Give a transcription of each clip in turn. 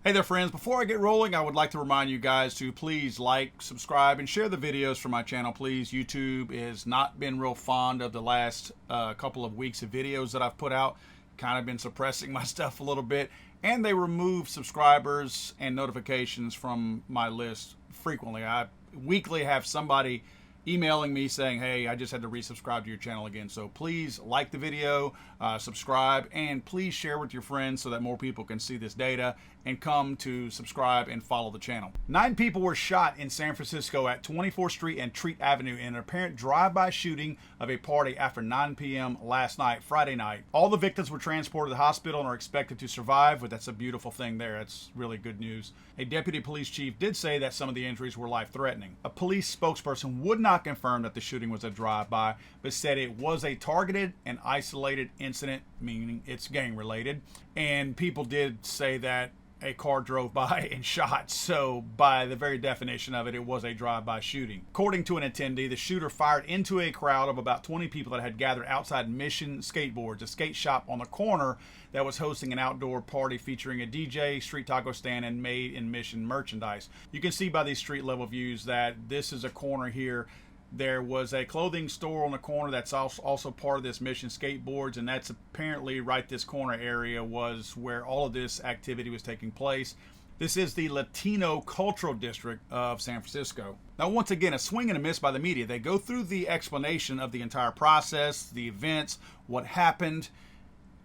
Hey there, friends. Before I get rolling, I would like to remind you guys to please like, subscribe, and share the videos for my channel, please. YouTube has not been real fond of the last couple of weeks of videos that I've put out. Kind of been suppressing my stuff a little bit, and they remove subscribers and notifications from my list frequently. I weekly have somebody emailing me saying, hey, I just had to resubscribe to your channel again. So please like the video, subscribe, and please share with your friends so that more people can see this data and come to subscribe and follow the channel. 9 people were shot in San Francisco at 24th Street and Treat Avenue in an apparent drive-by shooting of a party after 9 p.m. last night, Friday night. All the victims were transported to the hospital and are expected to survive, but that's a beautiful thing there. That's really good news. A deputy police chief did say that some of the injuries were life-threatening. A police spokesperson would not confirm that the shooting was a drive-by, but said it was a targeted and isolated incident, meaning it's gang-related. And people did say that a car drove by and shot, so by the very definition of it, it was a drive-by shooting. According to an attendee, the shooter fired into a crowd of about 20 people that had gathered outside Mission Skateboards, a skate shop on the corner that was hosting an outdoor party featuring a DJ, street taco stand, and Made in Mission merchandise. You can see by these street level views that this is a corner here. There was a clothing store on the corner that's also part of this Mission Skateboards, and that's apparently right this corner area was where all of this activity was taking place. This is the Latino Cultural District of San Francisco. Now, once again, a swing and a miss by the media. They go through the explanation of the entire process, the events, what happened,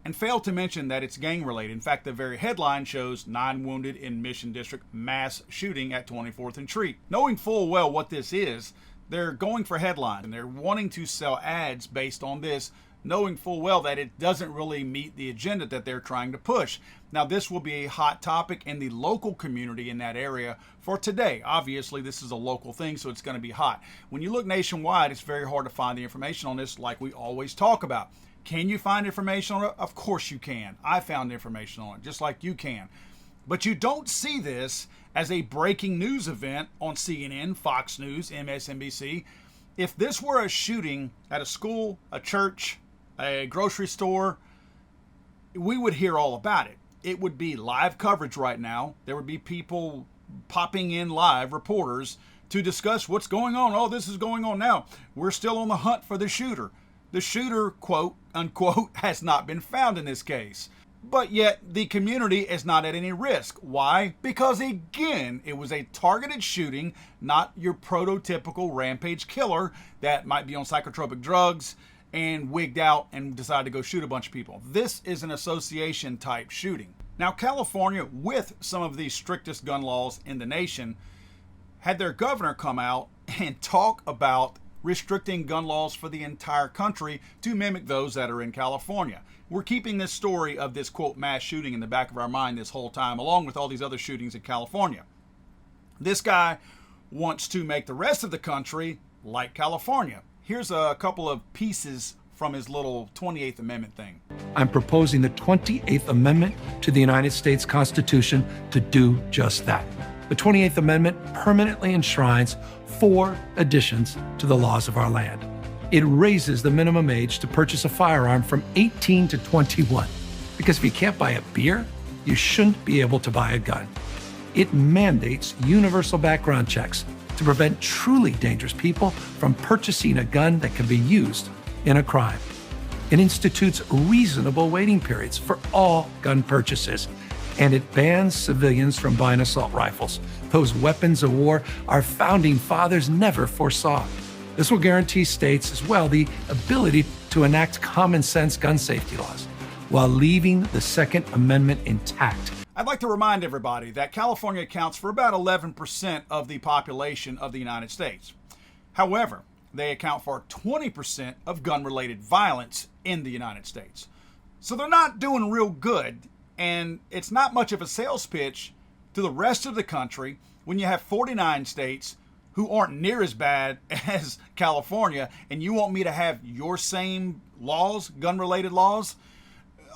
and fail to mention that it's gang-related. In fact, the very headline shows 9 wounded in Mission District mass shooting at 24th and Treat. Knowing full well what this is, they're going for headlines, and they're wanting to sell ads based on this, knowing full well that it doesn't really meet the agenda that they're trying to push. Now, this will be a hot topic in the local community in that area for today. Obviously, this is a local thing, so it's going to be hot. When you look nationwide, it's very hard to find the information on this like we always talk about. Can you find information on it? Of course you can. I found information on it, just like you can. But you don't see this as a breaking news event on CNN, Fox News, MSNBC. If this were a shooting at a school, a church, a grocery store, we would hear all about it. It would be live coverage right now. There would be people popping in live, reporters, to discuss what's going on. Oh, this is going on now. We're still on the hunt for the shooter. The shooter, quote, unquote, has not been found in this case. But yet, the community is not at any risk. Why? Because, again, it was a targeted shooting, not your prototypical rampage killer that might be on psychotropic drugs and wigged out and decided to go shoot a bunch of people. This is an association-type shooting. Now, California, with some of the strictest gun laws in the nation, had their governor come out and talk about restricting gun laws for the entire country to mimic those that are in California. We're keeping this story of this, quote, mass shooting in the back of our mind this whole time, along with all these other shootings in California. This guy wants to make the rest of the country like California. Here's a couple of pieces from his little 28th Amendment thing. I'm proposing the 28th Amendment to the United States Constitution to do just that. The 28th Amendment permanently enshrines 4 additions to the laws of our land. It raises the minimum age to purchase a firearm from 18 to 21. Because if you can't buy a beer, you shouldn't be able to buy a gun. It mandates universal background checks to prevent truly dangerous people from purchasing a gun that can be used in a crime. It institutes reasonable waiting periods for all gun purchases. And it bans civilians from buying assault rifles, those weapons of war our founding fathers never foresaw. This will guarantee states as well the ability to enact common sense gun safety laws while leaving the Second Amendment intact. I'd like to remind everybody that California accounts for about 11% of the population of the United States. However, they account for 20% of gun-related violence in the United States. So they're not doing real good, and it's not much of a sales pitch to the rest of the country when you have 49 states who aren't near as bad as California, and you want me to have your same laws, gun-related laws?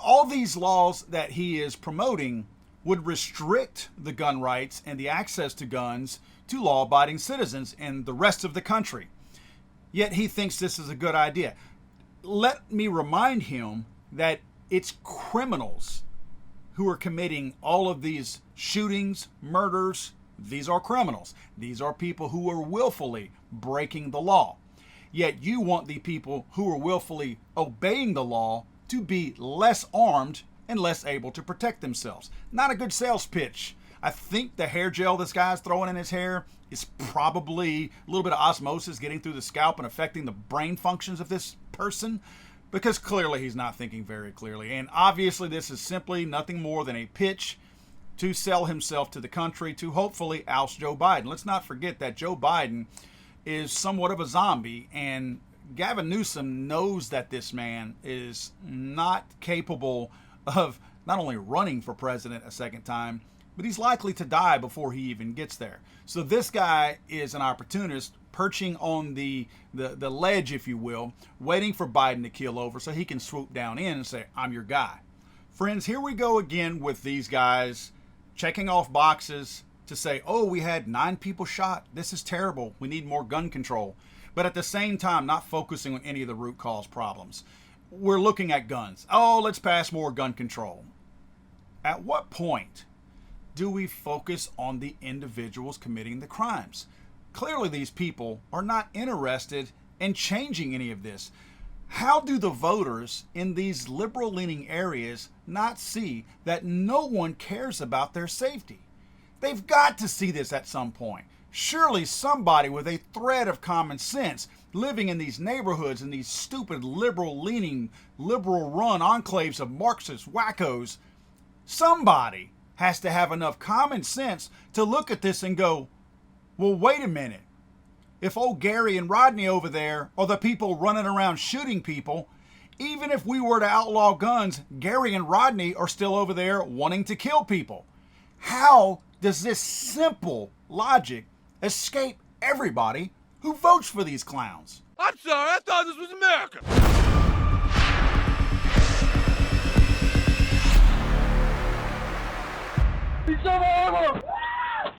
All these laws that he is promoting would restrict the gun rights and the access to guns to law-abiding citizens in the rest of the country. Yet he thinks this is a good idea. Let me remind him that it's criminals who are committing all of these shootings, murders, these are criminals. These are people who are willfully breaking the law. Yet you want the people who are willfully obeying the law to be less armed and less able to protect themselves. Not a good sales pitch. I think the hair gel this guy's throwing in his hair is probably a little bit of osmosis getting through the scalp and affecting the brain functions of this person, because clearly he's not thinking very clearly. And obviously this is simply nothing more than a pitch to sell himself to the country to hopefully oust Joe Biden. Let's not forget that Joe Biden is somewhat of a zombie, and Gavin Newsom knows that this man is not capable of not only running for president a second time, but he's likely to die before he even gets there. So this guy is an opportunist perching on the ledge, if you will, waiting for Biden to keel over so he can swoop down in and say, I'm your guy. Friends, here we go again with these guys checking off boxes to say, oh, we had 9 people shot. This is terrible. We need more gun control. But at the same time, not focusing on any of the root cause problems. We're looking at guns. Oh, let's pass more gun control. At what point do we focus on the individuals committing the crimes? Clearly, these people are not interested in changing any of this. How do the voters in these liberal-leaning areas not see that no one cares about their safety? They've got to see this at some point. Surely somebody with a thread of common sense living in these neighborhoods in these stupid liberal-leaning, liberal-run enclaves of Marxist wackos, somebody has to have enough common sense to look at this and go, well, wait a minute. If old Gary and Rodney over there are the people running around shooting people, even if we were to outlaw guns, Gary and Rodney are still over there wanting to kill people. How does this simple logic escape everybody who votes for these clowns? I'm sorry, I thought this was America.